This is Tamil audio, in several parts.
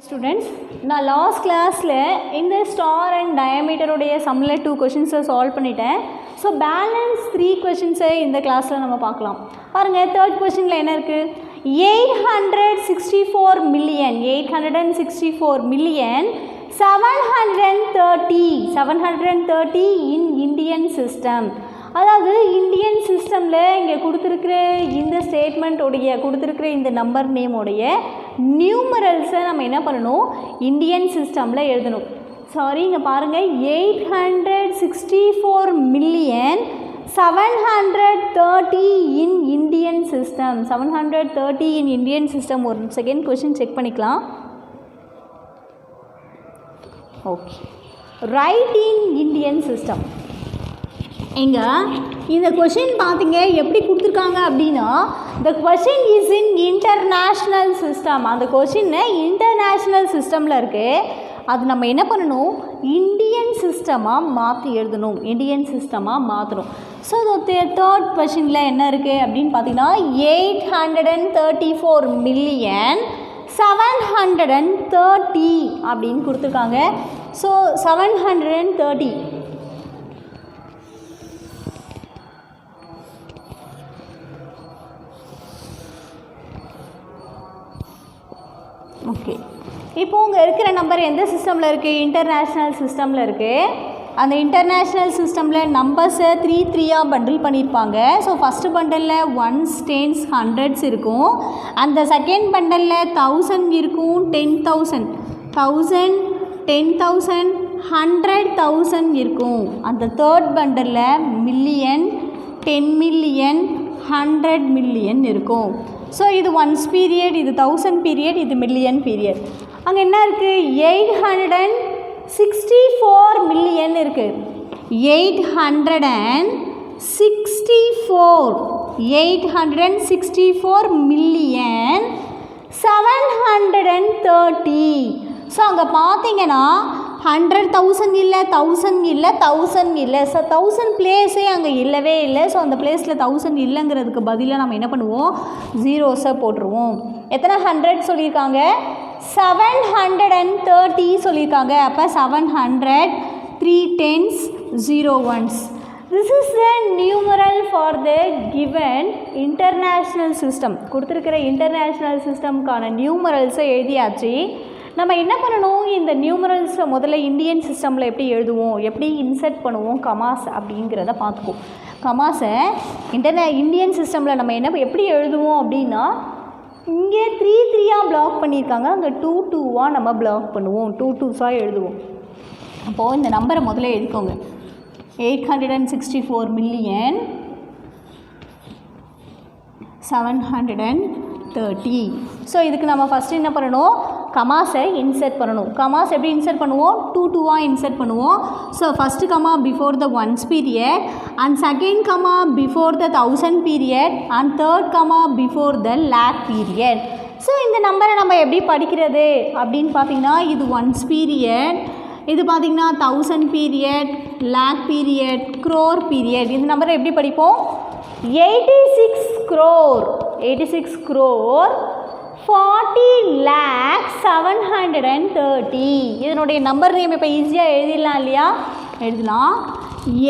Students, நான் லாஸ்ட் கிளாஸில் இந்த ஸ்டார் அண்ட் டயமீட்டருடைய சம்மில் 2 கொஷின்ஸை சால்வ் பண்ணிட்டேன். ஸோ பேலன்ஸ் 3 கொஷின்ஸை இந்த கிளாஸில் நம்ம பார்க்கலாம். பாருங்கள், தேர்ட் கொஷினில் என்ன இருக்குது? 864 million 730 இன் இந்தியன் சிஸ்டம். அதாவது இந்தியன் சிஸ்டமில் இங்கே கொடுத்துருக்குற இந்த ஸ்டேட்மெண்ட்டோடைய கொடுத்துருக்குற இந்த நம்பர் நேமோடைய நியூமரல்ஸை நம்ம என்ன பண்ணணும்? இந்தியன் சிஸ்டமில் எழுதணும். சாரி, இங்கே பாருங்கள், 864 million 730 in Indian system. 730 in Indian system. ஒரு செகண்ட் கொஷின் செக் பண்ணிக்கலாம். Okay, right in Indian system. இங்கே இந்த கொஷின் பார்த்தீங்க எப்படி கொடுத்துருக்காங்க அப்படின்னா, the question is in international system. அந்த கொஷின் இன்டர்நேஷ்னல் சிஸ்டமில் இருக்குது. அது நம்ம என்ன பண்ணணும்? இந்தியன் சிஸ்டமாக மாற்றி எழுதணும். இந்தியன் சிஸ்டமாக மாற்றணும். ஸோ தேர்ட் கொஷினில் என்ன இருக்குது அப்படின்னு பார்த்தீங்கன்னா, 834 million 730 அப்படின்னு கொடுத்துருக்காங்க. So 730 okay. இப்போ உங்கள் இருக்கிற நம்பர் எந்த சிஸ்டமில் இருக்குது? இன்டர்நேஷ்னல் சிஸ்டமில் இருக்குது. அந்த இன்டர்நேஷ்னல் சிஸ்டமில் நம்பர்ஸை 3 பண்டில் பண்ணியிருப்பாங்க. So first பண்டலில் 1s 10s 100s இருக்கும். அந்த செகண்ட் பண்டலில் 1000 இருக்கும், 10,000 1000 10,000 100,000 இருக்கும். அந்த தேர்ட் பண்டலில் மில்லியன் 10 million 100 million இருக்கும். ஸோ இது 1s பீரியட், இது 1000 பீரியட், இது மில்லியன் பீரியட். அங்கே என்ன இருக்குது? 864 million இருக்குது. 864 million 730. ஸோ அங்கே பார்த்தீங்கன்னா 100,000 இல்லை, 1000 இல்லை, 1000 இல்லை. ஸோ 1000 பிளேஸே அங்கே இல்லவே இல்லை. ஸோ அந்த பிளேஸில் 1000 இல்லைங்கிறதுக்கு பதிலாக நம்ம என்ன பண்ணுவோம்? ஜீரோஸை போட்டுருவோம். எத்தனை 100 சொல்லியிருக்காங்க? 730 சொல்லியிருக்காங்க. அப்போ 700 3 10s 0 1s. This is the numeral for the given international system. கொடுத்துருக்கிற இன்டர்நேஷ்னல் சிஸ்டம்க்கான நியூமரல்ஸை எழுதியாச்சு. நம்ம என்ன பண்ணணும்? இந்த நியூமரல்ஸை முதல்ல இந்தியன் சிஸ்டமில் எப்படி எழுதுவோம், எப்படி இன்சர்ட் பண்ணுவோம் கமாஸ் அப்படிங்கிறத பார்த்துக்குவோம். கமாஸை இந்தியன் சிஸ்டமில் நம்ம எப்படி எழுதுவோம் அப்படின்னா, இங்கே 3 பிளாக் பண்ணியிருக்காங்க, அங்கே 2 நம்ம பிளாக் பண்ணுவோம். 2 2s எழுதுவோம். அப்போது இந்த நம்பரை முதல்ல எழுதிக்கோங்க. 864 million 730. ஸோ இதுக்கு நம்ம ஃபஸ்ட்டு என்ன பண்ணணும்? கமாஸை இன்சர்ட் பண்ணணும். கமாஸ் எப்படி இன்சர்ட் பண்ணுவோம்? 2 இன்சர்ட் பண்ணுவோம். So first comma before the 1s period, and second comma before the 1000 period, and third comma before the lakh period. So இந்த நம்பரை நம்ம எப்படி படிக்கிறது அப்படின்னு பார்த்தீங்கன்னா, இது 1s பீரியட், இது பார்த்திங்கன்னா 1000 period, lakh period, crore period. இந்த நம்பரை எப்படி படிப்போம்? 86 crore 40 lakh 730. இதனுடைய நம்பர் நேம் இப்போ ஈஸியாக எழுதிடலாம் இல்லையா? எழுதலாம்.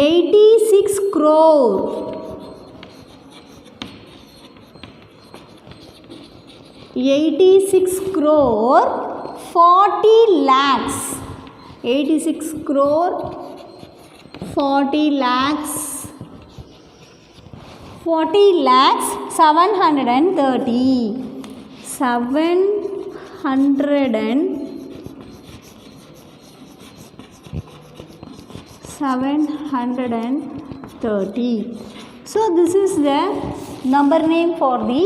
86 crore 40 lakhs 86 crore 40 lakhs 730. 730. So this is the number name for the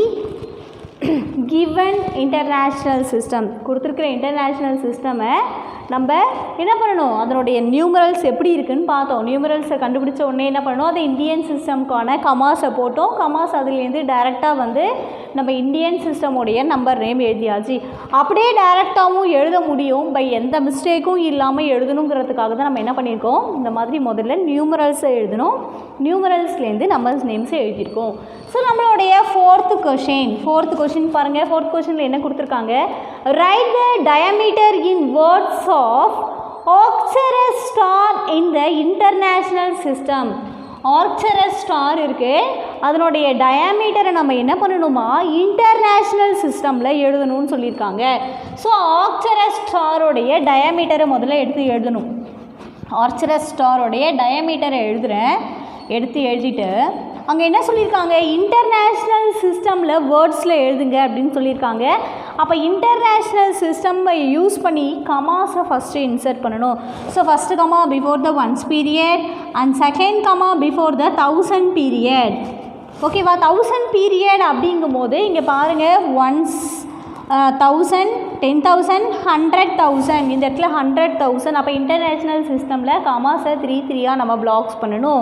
given international system. கொடுத்துருக்கிற இன்டர்நேஷ்னல் சிஸ்டமை நம்ம என்ன பண்ணணும்? அதனுடைய நியூமரல்ஸ் எப்படி இருக்குன்னு பார்த்தோம். நியூமரல்ஸை கண்டுபிடிச்ச உடனே என்ன பண்ணணும்? அதை இந்தியன் சிஸ்டம்க்கான கமாஸை போட்டோம். கமாஸ் அதுலேருந்து டைரெக்டாக வந்து நம்ம இந்தியன் சிஸ்டமுடைய நம்பர் நேம் எழுதியாச்சு. அப்படியே டைரெக்டாகவும் எழுத முடியும், பை எந்த மிஸ்டேக்கும் இல்லாமல் எழுதணுங்கிறதுக்காக தான் நம்ம என்ன பண்ணியிருக்கோம்? இந்த மாதிரி முதல்ல நியூமரல்ஸை எழுதணும். நியூமரல்ஸ்லேருந்து நம்பர்ஸ் நேம்ஸை எழுதியிருக்கோம். ஸோ நம்மளுடைய ஃபோர்த்து கொஷின் பாருங்கள். பாருங்கள், 4th கொஸ்டினில் என்ன கொடுத்துருக்காங்க, write the diameter in words of Arcturus star in the international system. Arcturus star இருக்குது, அதனுடைய டயாமீட்டரை நம்ம என்ன பண்ணணுமா இன்டர்நேஷ்னல் சிஸ்டமில் எழுதணும்னு சொல்லியிருக்காங்க. ஸோ ஆர்க்சரஸ் ஸ்டாரோடைய டயாமீட்டரை முதல்ல எடுத்து எழுதணும். ஆர்க்சரஸ் ஸ்டாரோடைய டயாமீட்டரை எடுத்து எழுதிட்டு அங்கே என்ன சொல்லியிருக்காங்க, இன்டர்நேஷ்னல் சிஸ்டமில் வேர்ட்ஸில் எழுதுங்க அப்படின்னு சொல்லியிருக்காங்க. அப்போ இன்டர்நேஷ்னல் சிஸ்டம்மை யூஸ் பண்ணி கமாஸை ஃபஸ்ட்டு இன்சர்ட் பண்ணணும். So first comma before the ones period and second comma before the 1000 period. ஓகேவா, 1000 பீரியட் அப்படிங்கும் போது இங்கே பாருங்கள், ஒன்ஸ் 1000, 10,000, 100,000, இந்த இடத்துல 100,000. அப்போ இன்டர்நேஷ்னல் சிஸ்டமில் கமாஸை 3 நம்ம பிளாக்ஸ் பண்ணணும்.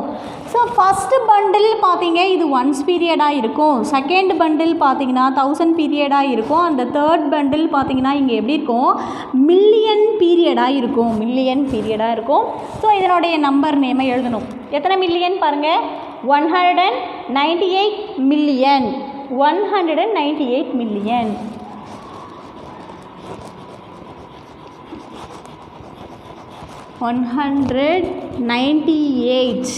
ஸோ ஃபஸ்ட்டு பண்டில் பார்த்தீங்க இது ஒன்ஸ் பீரியடாக இருக்கும், செகண்ட் பண்டில் பார்த்தீங்கன்னா 1000 பீரியடாக இருக்கும், அந்த தேர்ட் பண்டில் பார்த்தீங்கன்னா இங்கே எப்படி இருக்கும், மில்லியன் பீரியடாக இருக்கும். ஸோ இதனுடைய நம்பர் நேமை எழுதணும். எத்தனை மில்லியன் பாருங்கள், 198 மில்லியன். 198 மில்லியன். 198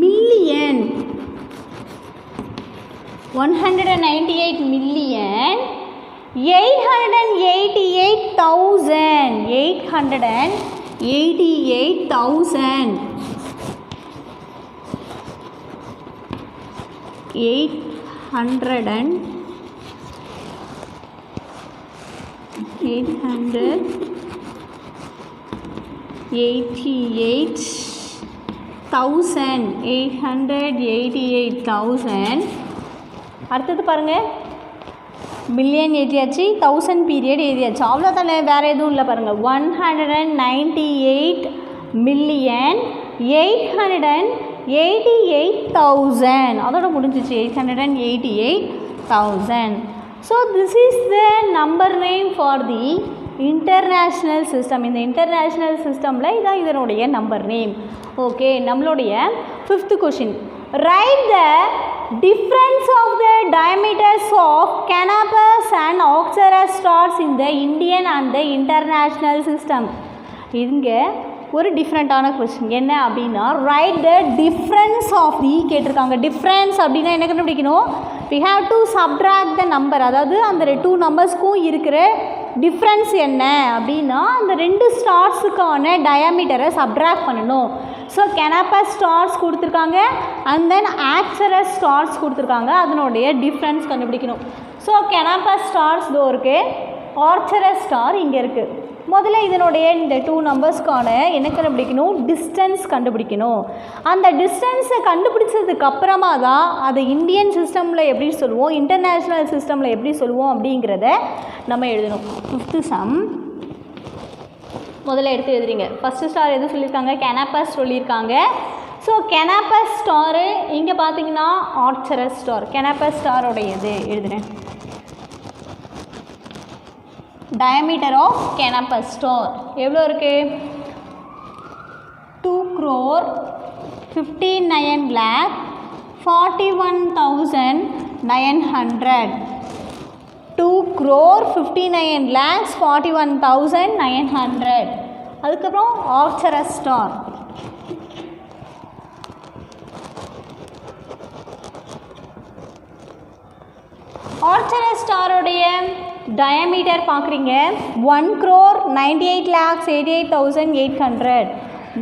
மில்லியன். 198 மில்லியன் 888,000. 888,000. 888,000. அடுத்தது பாருங்கள், மில்லியன் எழுதியாச்சு, 1000 பீரியட் எழுதியாச்சு, அவ்வளோதானே, வேறு எதுவும் இல்லை. பாருங்கள், 198 மில்லியன் 888,000, அதோட முடிஞ்சிச்சு. 888,000. So this is the number name for the international system. இந்த international systemல இதான் இதனுடைய நம்பர் நேம். ஓகே, நம்மளுடைய 5th question, write the difference of the diameters of canopus and auxiliary stars in the Indian and the international system. இங்கே ஒரு டிஃப்ரெண்ட்டான கொஸ்டின் என்ன அப்படின்னா, write the difference of the கேட்டிருக்காங்க. டிஃப்ரென்ஸ் அப்படின்னா என்ன கண்டுபிடிக்கணும், we have to subtract the number, அதாவது அந்த 2 நம்பர்ஸ்க்கும் இருக்கிற டிஃப்ரென்ஸ் என்ன அப்படின்னா அந்த 2 ஸ்டார்ஸுக்கான டயாமீட்டரை சப்ட்ராக்ட் பண்ணணும். ஸோ கெனாப்பஸ் ஸ்டார்ஸ் கொடுத்துருக்காங்க அண்ட் தென் ஆக்சரஸ் ஸ்டார்ஸ் கொடுத்துருக்காங்க, அதனுடைய டிஃப்ரென்ஸ் கண்டுபிடிக்கணும். ஸோ கெனாப்பஸ் ஸ்டார்ஸ் இதோ இருக்குது, ஆர்க்சரஸ் ஸ்டார் இங்கே இருக்குது. முதல்ல இதனுடைய இந்த 2 நம்பர்ஸ்க்கான என்ன கண்டுபிடிக்கணும், டிஸ்டன்ஸ் கண்டுபிடிக்கணும். அந்த டிஸ்டன்ஸை கண்டுபிடிச்சதுக்கு அப்புறமா தான் அதை இந்தியன் சிஸ்டமில் எப்படி சொல்லுவோம், இன்டர்நேஷ்னல் சிஸ்டமில் எப்படி சொல்லுவோம் அப்படிங்கிறத நம்ம எழுதணும். 5th சம் முதல்ல எடுத்து எழுதுறீங்க. ஃபஸ்ட்டு ஸ்டார் எது சொல்லியிருக்காங்க, கெனாப்பஸ் சொல்லியிருக்காங்க. ஸோ கெனாப்பஸ் ஸ்டாரு இங்கே பார்த்தீங்கன்னா ஆர்க்சரஸ் ஸ்டார், கெனாப்பஸ் ஸ்டாரோடையது எழுதுகிறேன். diameter of canopus star எவ்வளோ இருக்குது, 2,59,41,900. 2,59,41,900. அதுக்கப்புறம் ஆர்க்சரஸ் ஸ்டார் ஆர்க்சரஸ் ஸ்டாரோடைய டயாமீட்டர் பார்க்குறீங்க, 1,98,88,800.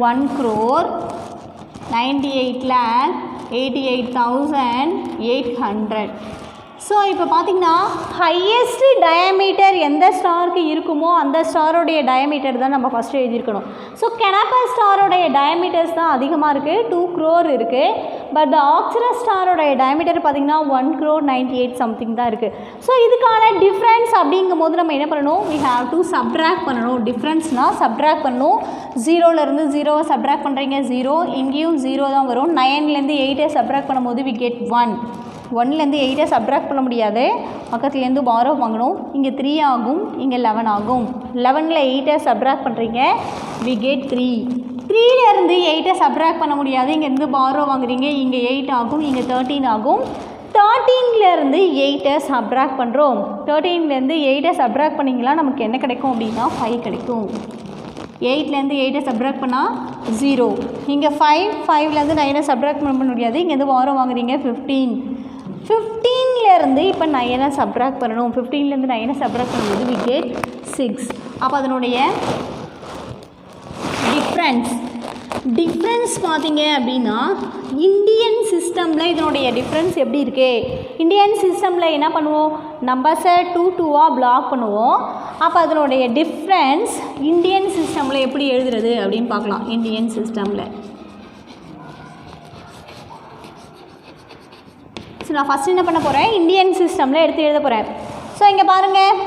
1,98,88,800. ஸோ இப்போ பார்த்திங்கன்னா ஹையஸ்ட் டயாமீட்டர் எந்த ஸ்டாருக்கு இருக்குமோ அந்த ஸ்டாரோடைய டயாமீட்டர் தான் நம்ம ஃபஸ்ட்டு எழுதியிருக்கணும். ஸோ கெனாப்பஸ் ஸ்டாரோடைய டயாமீட்டர்ஸ் தான் அதிகமாக இருக்குது, 2 crore இருக்குது. பட் த ஆர்க்சரஸ் ஸ்டாரோடைய டயாமீட்டர் பார்த்திங்கன்னா 1,98,00,000 சம்திங் தான் இருக்குது. ஸோ இதுக்கான டிஃப்ரென்ஸ் அப்படிங்கும் போது நம்ம என்ன பண்ணணும், we have to subtract பண்ணணும். டிஃப்ரென்ஸ்னால் சப்ட்ராக்ட் பண்ணணும். 0லேருந்து 0வை சப்ட்ராக்ட் பண்ணுறீங்க 0, இங்கேயும் 0 தான் வரும். 9லேருந்து 8ஐ சப்ட்ராக்ட் பண்ணும்போது we get 1. 1லேருந்து 8ஐ சப்ட்ராக்ட் பண்ண முடியாது, பக்கத்துலேருந்து பாரோ வாங்கணும். இங்கே 3 ஆகும், இங்கே 11 ஆகும். 11ல் 8ஐ சப்ட்ராக்ட் பண்ணுறீங்க, we get 3. 3லேருந்து 8 சப்ராக்ட் பண்ண முடியாது. இங்கேருந்து பாரோ வாங்குறீங்க, இங்கே 8 ஆகும், இங்கே 13 ஆகும். 13லேருந்து 8 சப்ராக்ட் பண்ணுறோம். 13லேருந்து 8 சப்ராக்ட் பண்ணிங்களா நமக்கு என்ன கிடைக்கும் அப்படின்னா 5 கிடைக்கும். 8லேருந்து 8 சப்ராக்ட் பண்ணால் 0. இங்கே 5லேருந்து 9 சப்ராக்ட் பண்ண முடியாது. இங்கேருந்து பாரோ வாங்குறீங்க 15. 15லேருந்து இப்போ 9 சப்ராக்ட் பண்ணணும். 15லேருந்து 9 சப்ராக்ட் பண்ணும்போது we get 6. அப்போ அதனுடைய டிஃப்ரென்ஸ் பார்த்தீங்க அப்படின்னா இந்தியன் சிஸ்டமில் இதனுடைய டிஃப்ரென்ஸ் எப்படி இருக்கு? இந்தியன் சிஸ்டமில் என்ன பண்ணுவோம்? நம்பர்ஸை 2-2ஆக பிளாக் பண்ணுவோம். அப்போ அதனுடைய டிஃப்ரென்ஸ் இந்தியன் சிஸ்டமில் எப்படி எழுதுறது அப்படின்னு பார்க்கலாம். இந்தியன் சிஸ்டமில் ஸோ நான் ஃபஸ்ட் என்ன பண்ண போகிறேன்? இந்தியன் சிஸ்டமில் எடுத்து எழுத போகிறேன். ஸோ இங்கே பாருங்கள்,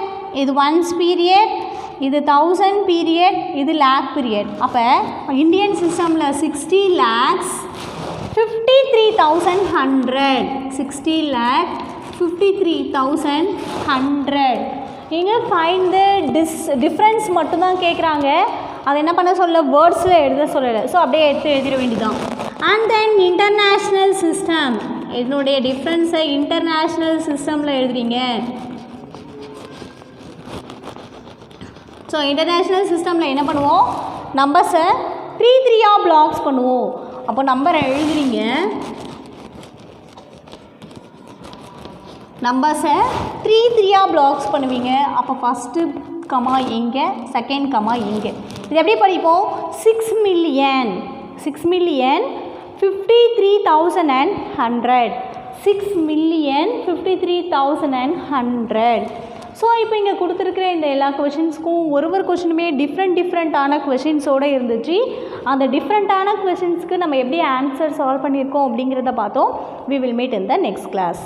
இது ஒன்ஸ் பீரியட், இது 1000 பீரியட், இது லேக் பீரியட். அப்போ இந்தியன் சிஸ்டமில் 60 lakhs 53,100. 60 lakh 53,100. இங்கே ஃபைண்ட் த டிஃப்ரென்ஸ் மட்டும்தான் கேட்குறாங்க. அதை என்ன பண்ண சொல்ல? வேர்ட்ஸில் எழுத சொல்லலை. ஸோ அப்படியே எடுத்து எழுதிட வேண்டியதான். அண்ட் தென் இன்டர்நேஷ்னல் சிஸ்டம், இதனுடைய டிஃப்ரென்ஸை இன்டர்நேஷ்னல் சிஸ்டமில் எழுதுறீங்க. ஸோ இன்டர்நேஷ்னல் சிஸ்டமில் என்ன பண்ணுவோம்? நம்பர்ஸை 3-3ஆக பிளாக்ஸ் பண்ணுவோம். அப்போ நம்பரை எழுதுறீங்க, நம்பர்ஸை 3-3ஆக பிளாக்ஸ் பண்ணுவீங்க. அப்போ ஃபஸ்ட்டு கமா இங்கே, செகண்ட் கமா இங்கே. இது எப்படி படிப்போம்? 6 million 53,100. 6 million 53,100. ஸோ இப்போ இங்கே கொடுத்துருக்குற இந்த எல்லா கொஷின்ஸ்க்கும் ஒரு கொஷினுமே டிஃப்ரெண்ட்டான கொஷின்ஸோடு இருந்துச்சு. அந்த டிஃப்ரெண்ட்டான கொஷின்ஸ்க்கு நம்ம எப்படி ஆன்சர் சால்வ் பண்ணியிருக்கோம் அப்படிங்கிறத பார்த்தோம். we will meet in the next class.